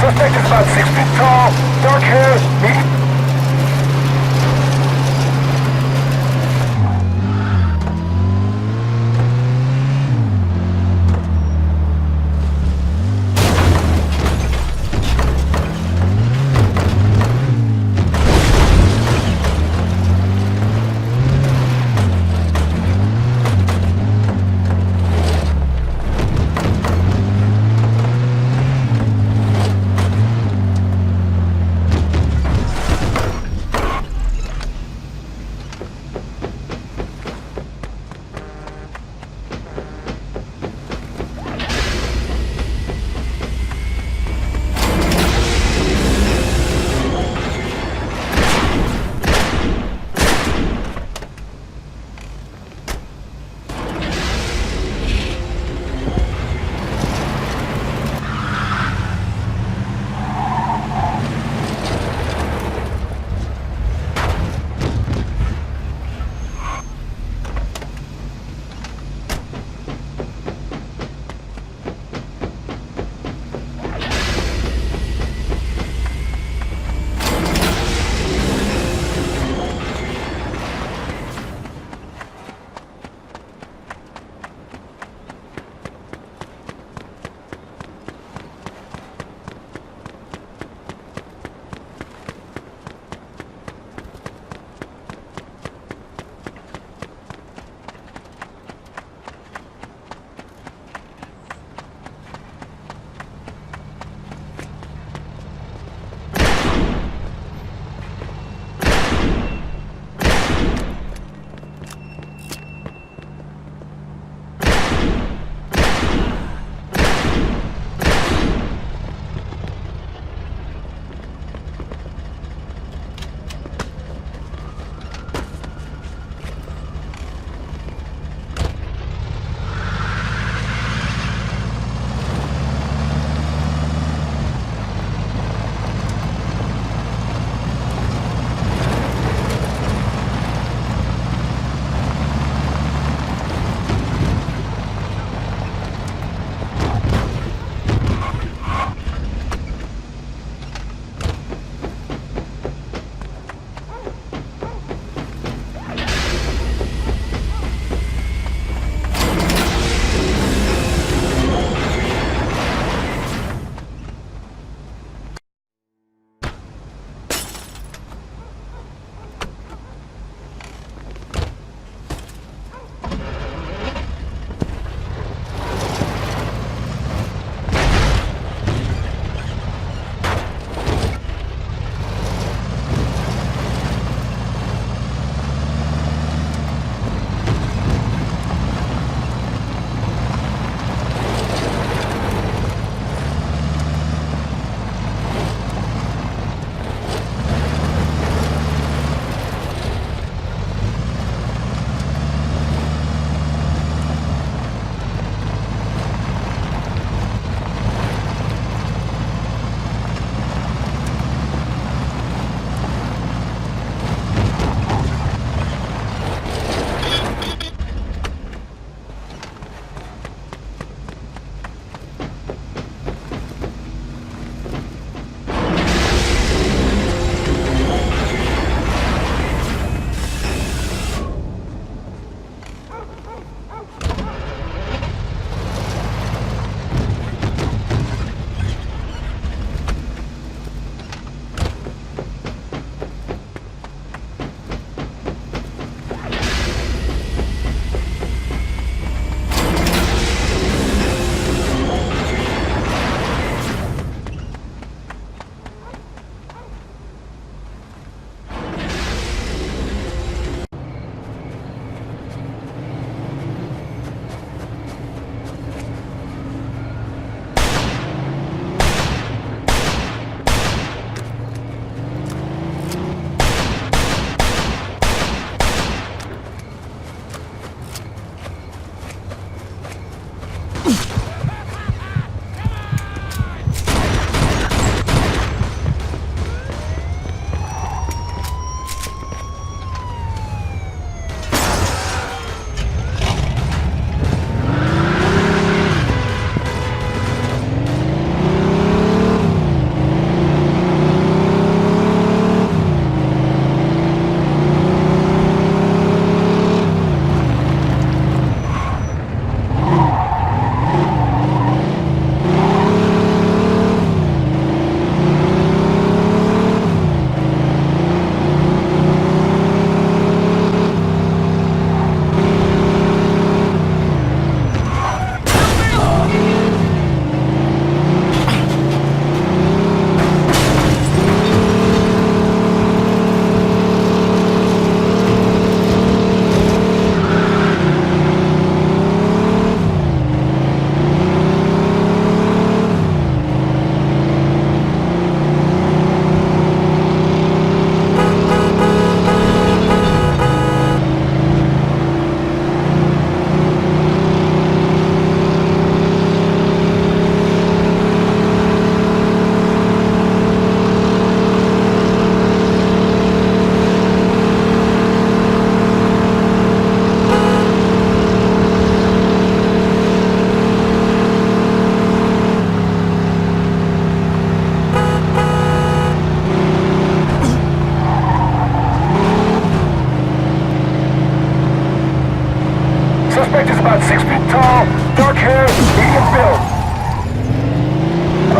Suspect is about 6 feet tall, dark hair, medium...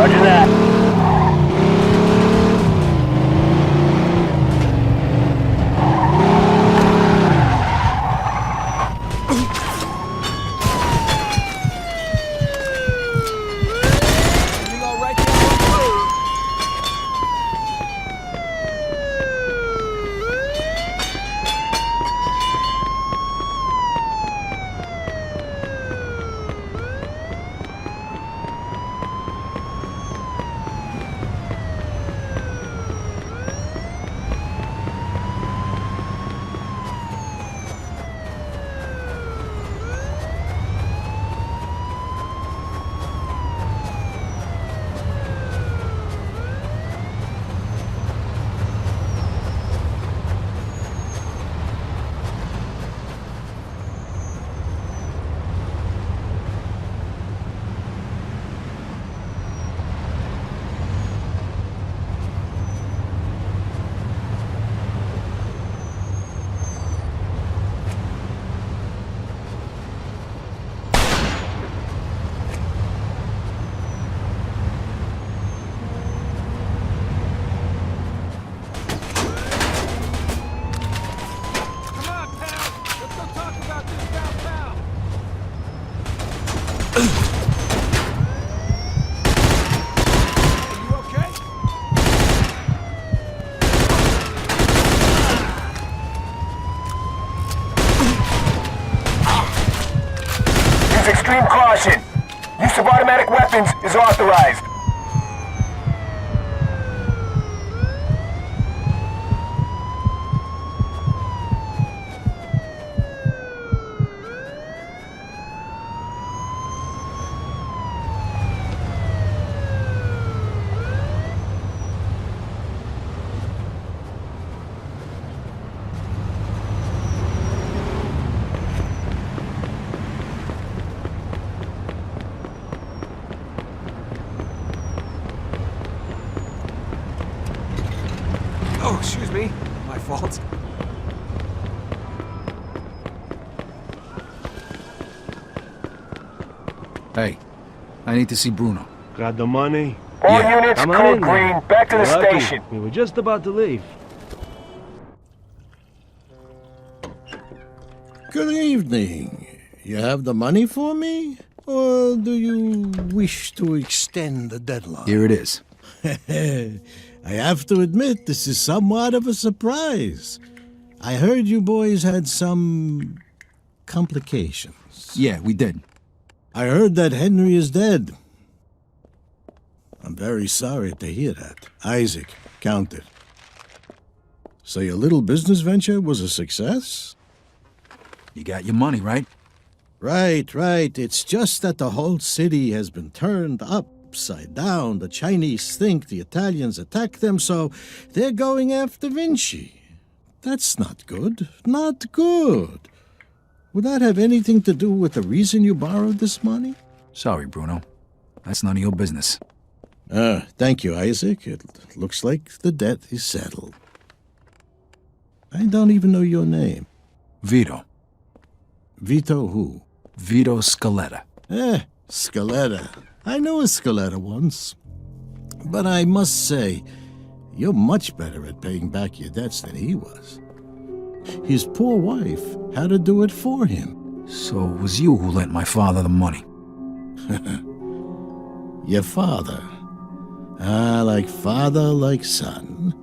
Roger that. Extreme caution. Use of automatic weapons is authorized. Oh, excuse me. My fault. Hey, I need to see Bruno. Got the money? All units, Come on code in, green, then. back to the Lucky. station. We were just about to leave. Good evening. You have the money for me? Or do you wish to extend the deadline? Here it is. I have to admit, this is somewhat of a surprise. I heard you boys had some complications. Yeah, we did. I heard that Henry is dead. I'm very sorry to hear that. Isaac, count it. So your little business venture was a success? You got your money, right? Right. It's just that the whole city has been turned upside down. The Chinese think the Italians attacked them, so they're going after Vinci. That's not good. Not good. Would that have anything to do with the reason you borrowed this money? Sorry, Bruno. That's none of your business. Thank you, Isaac. It looks like the debt is settled. I don't even know your name. Vito. Vito who? Vito Scaletta. Scaletta. I knew a Scaletta once. But I must say, you're much better at paying back your debts than he was. His poor wife had to do it for him. So it was you who lent my father the money? Your father? Like father, like son.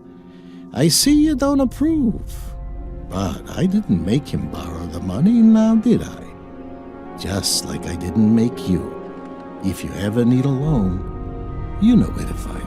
I see you don't approve. But I didn't make him borrow the money, now did I? Just like I didn't make you. If you ever need a loan, you know where to find me.